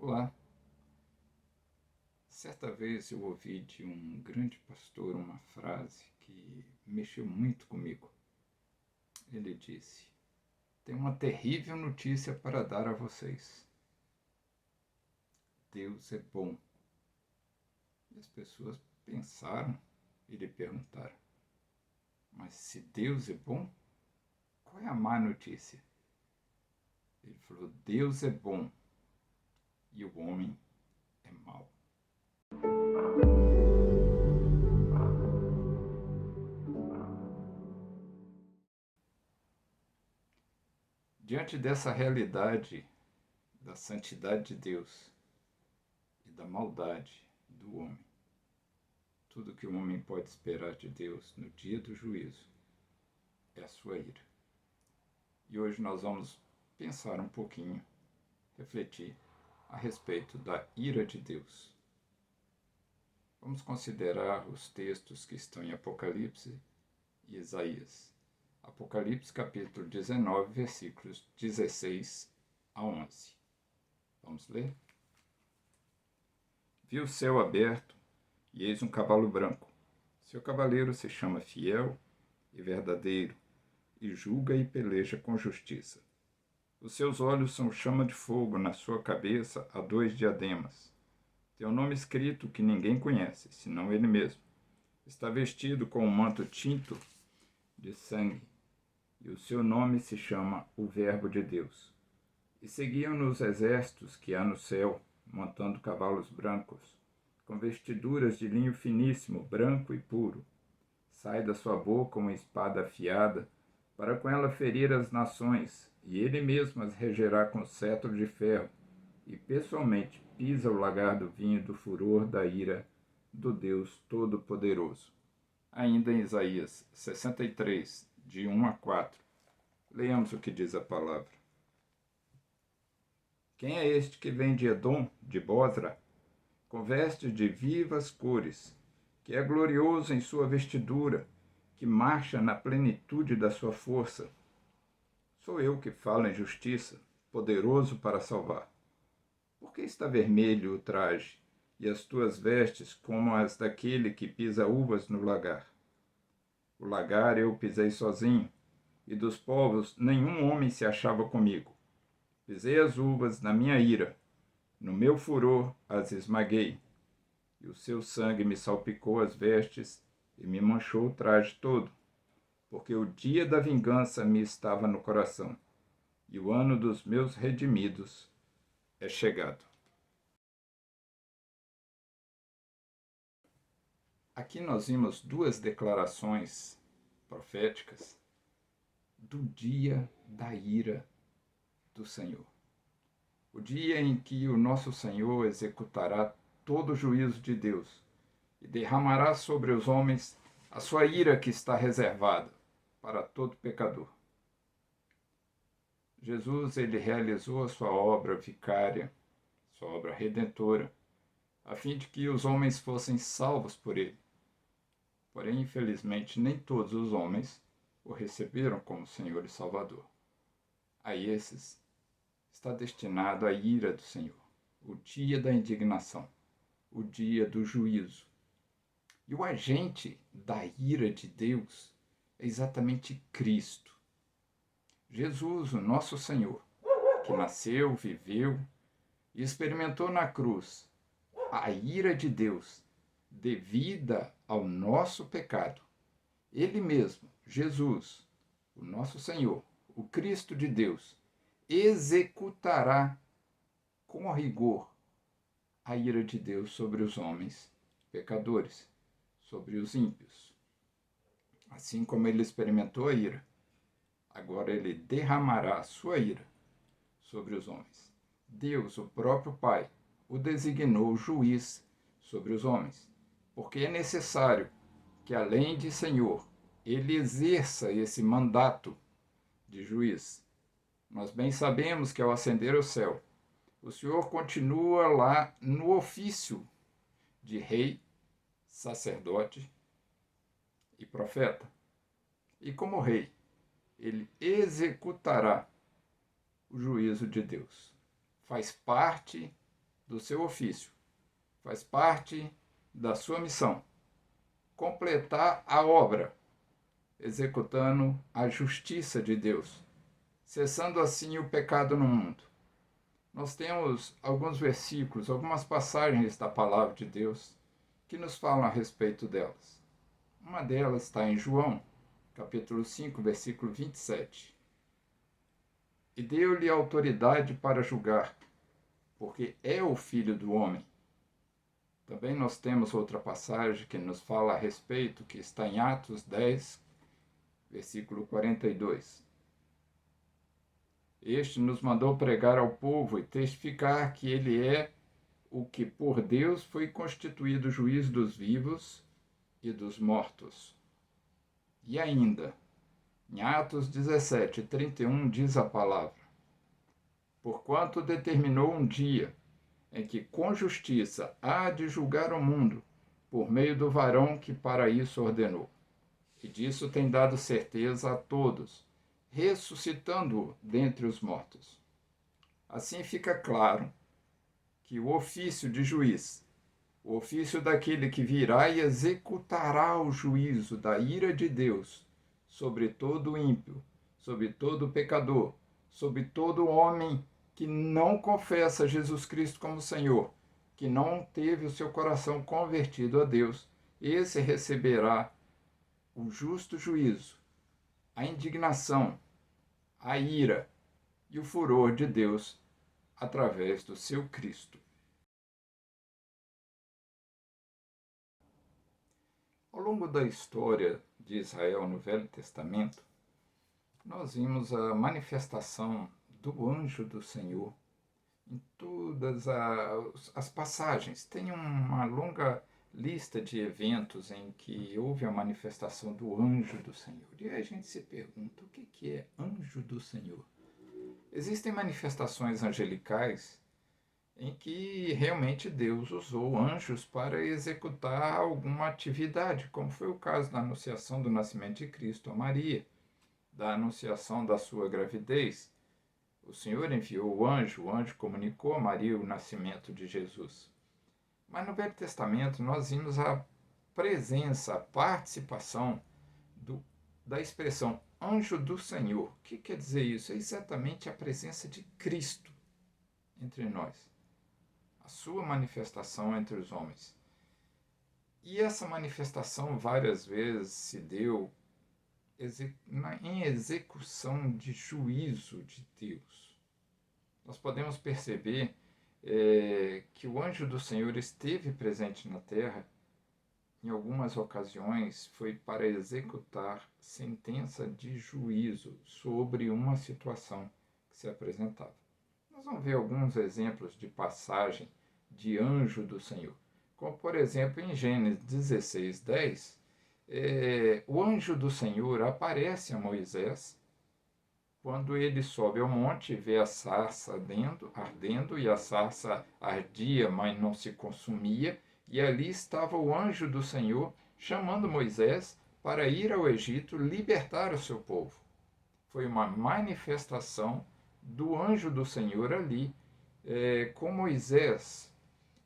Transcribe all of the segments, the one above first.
Olá. Certa vez eu ouvi de um grande pastor uma frase que mexeu muito comigo. Ele disse: "Tenho uma terrível notícia para dar a vocês. Deus é bom." E as pessoas pensaram e lhe perguntaram: "Mas se Deus é bom, qual é a má notícia?" Ele falou: "Deus é bom e o homem é mau." Diante dessa realidade da santidade de Deus e da maldade do homem, tudo que o homem pode esperar de Deus no dia do juízo é a sua ira. E hoje nós vamos pensar um pouquinho, refletir a respeito da ira de Deus. Vamos considerar os textos que estão em Apocalipse e Isaías. Apocalipse capítulo 19, versículos 16 a 11. Vamos ler? Vi o céu aberto e eis um cavalo branco. Seu cavaleiro se chama Fiel e Verdadeiro, e julga e peleja com justiça. Os seus olhos são chama de fogo, na sua cabeça há 2 diademas. Tem um nome escrito que ninguém conhece, senão ele mesmo. Está vestido com um manto tinto de sangue, e o seu nome se chama o Verbo de Deus. E seguiam-no os exércitos que há no céu, montando cavalos brancos, com vestiduras de linho finíssimo, branco e puro. Sai da sua boca uma espada afiada, para com ela ferir as nações, e ele mesmo as regerá com cetro de ferro, e pessoalmente pisa o lagar do vinho do furor da ira do Deus Todo-Poderoso. Ainda em Isaías 63, de 1 a 4, leamos o que diz a palavra. Quem é este que vem de Edom, de Bosra, com vestes de vivas cores, que é glorioso em sua vestidura, que marcha na plenitude da sua força? Sou eu que falo em justiça, poderoso para salvar. Por que está vermelho o traje, e as tuas vestes como as daquele que pisa uvas no lagar? O lagar eu pisei sozinho, e dos povos nenhum homem se achava comigo. Pisei as uvas na minha ira, no meu furor as esmaguei, e o seu sangue me salpicou as vestes e me manchou o traje todo, porque o dia da vingança me estava no coração, e o ano dos meus redimidos é chegado. Aqui nós vimos 2 declarações proféticas do dia da ira do Senhor. O dia em que o nosso Senhor executará todo o juízo de Deus e derramará sobre os homens a sua ira que está reservada para todo pecador. Jesus, ele realizou a sua obra vicária, sua obra redentora, a fim de que os homens fossem salvos por ele. Porém, infelizmente, nem todos os homens o receberam como Senhor e Salvador. A esses está destinado a ira do Senhor, o dia da indignação, o dia do juízo. E o agente da ira de Deus é exatamente Cristo. Jesus, o nosso Senhor, que nasceu, viveu e experimentou na cruz a ira de Deus devida ao nosso pecado. Ele mesmo, Jesus, o nosso Senhor, o Cristo de Deus, executará com rigor a ira de Deus sobre os homens pecadores, sobre os ímpios. Assim como ele experimentou a ira, agora ele derramará a sua ira sobre os homens. Deus, o próprio Pai, o designou juiz sobre os homens, porque é necessário que, além de Senhor, ele exerça esse mandato de juiz. Nós bem sabemos que, ao ascender ao céu, o Senhor continua lá no ofício de rei, sacerdote e profeta. E como rei, ele executará o juízo de Deus. Faz parte do seu ofício, faz parte da sua missão, completar a obra, executando a justiça de Deus, cessando assim o pecado no mundo. Nós temos alguns versículos, algumas passagens da palavra de Deus que nos falam a respeito delas. Uma delas está em João, capítulo 5, versículo 27. E deu-lhe autoridade para julgar, porque é o Filho do Homem. Também nós temos outra passagem que nos fala a respeito, que está em Atos 10, versículo 42. Este nos mandou pregar ao povo e testificar que ele é o que por Deus foi constituído juiz dos vivos e dos mortos. E ainda, em Atos 17, 31, diz a palavra: porquanto determinou um dia em que com justiça há de julgar o mundo, por meio do varão que para isso ordenou. E disso tem dado certeza a todos, ressuscitando-o dentre os mortos. Assim fica claro que o ofício de juiz, o ofício daquele que virá e executará o juízo da ira de Deus sobre todo ímpio, sobre todo pecador, sobre todo homem que não confessa Jesus Cristo como Senhor, que não teve o seu coração convertido a Deus, esse receberá o justo juízo, a indignação, a ira e o furor de Deus através do seu Cristo. Ao longo da história de Israel no Velho Testamento, nós vimos a manifestação do anjo do Senhor em todas as passagens. Tem uma longa lista de eventos em que houve a manifestação do anjo do Senhor. E aí a gente se pergunta, o que é anjo do Senhor? Existem manifestações angelicais em que realmente Deus usou anjos para executar alguma atividade, como foi o caso da anunciação do nascimento de Cristo a Maria, da anunciação da sua gravidez. O Senhor enviou o anjo comunicou a Maria o nascimento de Jesus. Mas no Velho Testamento nós vimos a presença, a participação da expressão anjo do Senhor. O que quer dizer isso? É exatamente a presença de Cristo entre nós, a sua manifestação entre os homens. E essa manifestação várias vezes se deu em execução de juízo de Deus. Nós podemos perceber que o anjo do Senhor esteve presente na terra, em algumas ocasiões foi para executar sentença de juízo sobre uma situação que se apresentava. Nós vamos ver alguns exemplos de passagem de anjo do Senhor, como por exemplo em Gênesis 16, 10, o anjo do Senhor aparece a Moisés quando ele sobe ao monte e vê a sarça ardendo, e a sarça ardia, mas não se consumia, e ali estava o anjo do Senhor chamando Moisés para ir ao Egito libertar o seu povo. Foi uma manifestação do anjo do Senhor ali com Moisés.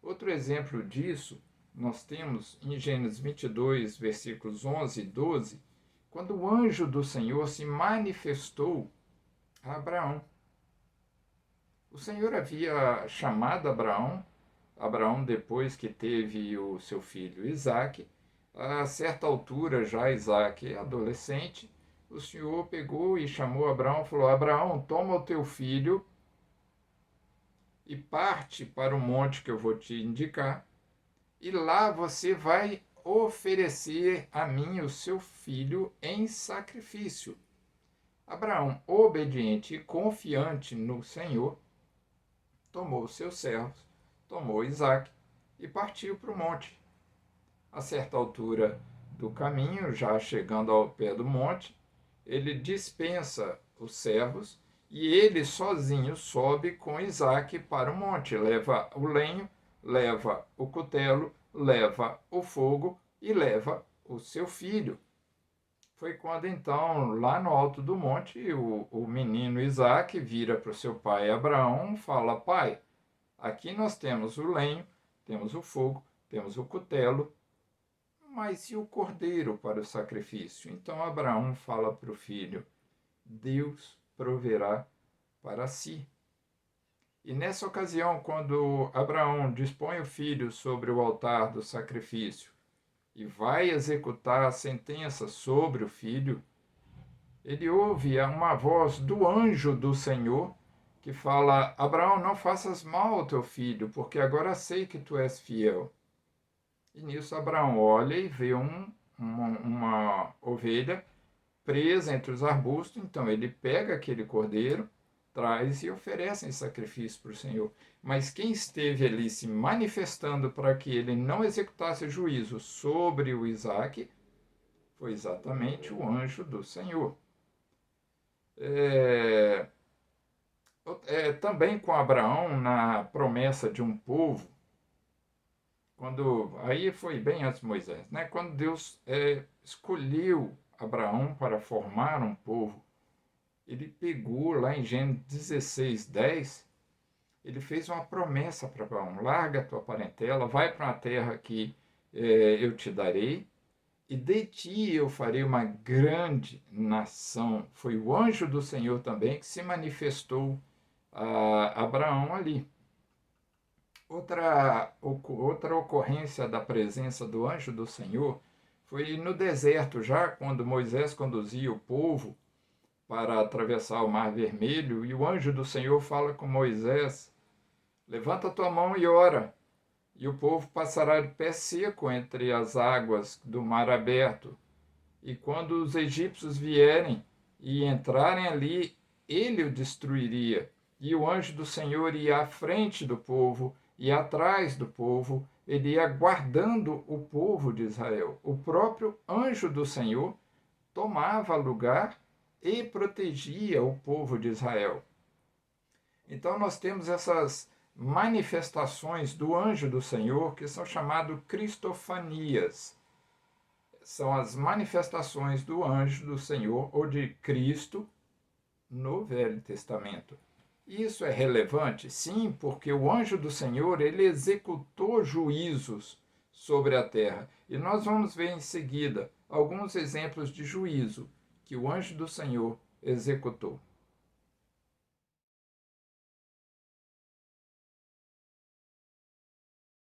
Outro exemplo disso nós temos em Gênesis 22, versículos 11 e 12, quando o anjo do Senhor se manifestou a Abraão. O Senhor havia chamado Abraão depois que teve o seu filho Isaque. A certa altura, já Isaque adolescente, o Senhor pegou e chamou Abraão e falou: Abraão, toma o teu filho e parte para o monte que eu vou te indicar, e lá você vai oferecer a mim o seu filho em sacrifício. Abraão, obediente e confiante no Senhor, tomou os seus servos, tomou Isaque e partiu para o monte. A certa altura do caminho, já chegando ao pé do monte, ele dispensa os servos e ele sozinho sobe com Isaque para o monte. Leva o lenho, leva o cutelo, leva o fogo e leva o seu filho. Foi quando então, lá no alto do monte, o menino Isaque vira para o seu pai Abraão e fala: pai, Aqui nós temos o lenho, temos o fogo, temos o cutelo, mas e o cordeiro para o sacrifício? Então Abraão fala para o filho: Deus proverá para si. E nessa ocasião, quando Abraão dispõe o filho sobre o altar do sacrifício e vai executar a sentença sobre o filho, ele ouve uma voz do anjo do Senhor que fala: Abraão, não faças mal ao teu filho, porque agora sei que tu és fiel. E nisso Abraão olha e vê uma ovelha presa entre os arbustos, então ele pega aquele cordeiro, traz e oferece em sacrifício para o Senhor. Mas quem esteve ali se manifestando para que ele não executasse juízo sobre o Isaque foi exatamente o anjo do Senhor. Também com Abraão, na promessa de um povo, aí foi bem antes de Moisés, né? Quando Deus escolheu Abraão para formar um povo, ele pegou lá em Gênesis 16:10, ele fez uma promessa para Abraão: larga a tua parentela, vai para uma terra que eu te darei, e de ti eu farei uma grande nação. Foi o anjo do Senhor também que se manifestou a Abraão ali. Outra ocorrência da presença do anjo do Senhor foi no deserto, já quando Moisés conduzia o povo para atravessar o Mar Vermelho, e o anjo do Senhor fala com Moisés: levanta tua mão e ora, e o povo passará de pé seco entre as águas do mar aberto. E quando os egípcios vierem e entrarem ali, ele o destruiria. E o anjo do Senhor ia à frente do povo e atrás do povo, ele ia guardando o povo de Israel. O próprio anjo do Senhor tomava lugar e protegia o povo de Israel. Então nós temos essas manifestações do anjo do Senhor que são chamadas cristofanias. São as manifestações do anjo do Senhor ou de Cristo no Velho Testamento. Isso é relevante? Sim, porque o anjo do Senhor, ele executou juízos sobre a terra. E nós vamos ver em seguida alguns exemplos de juízo que o anjo do Senhor executou.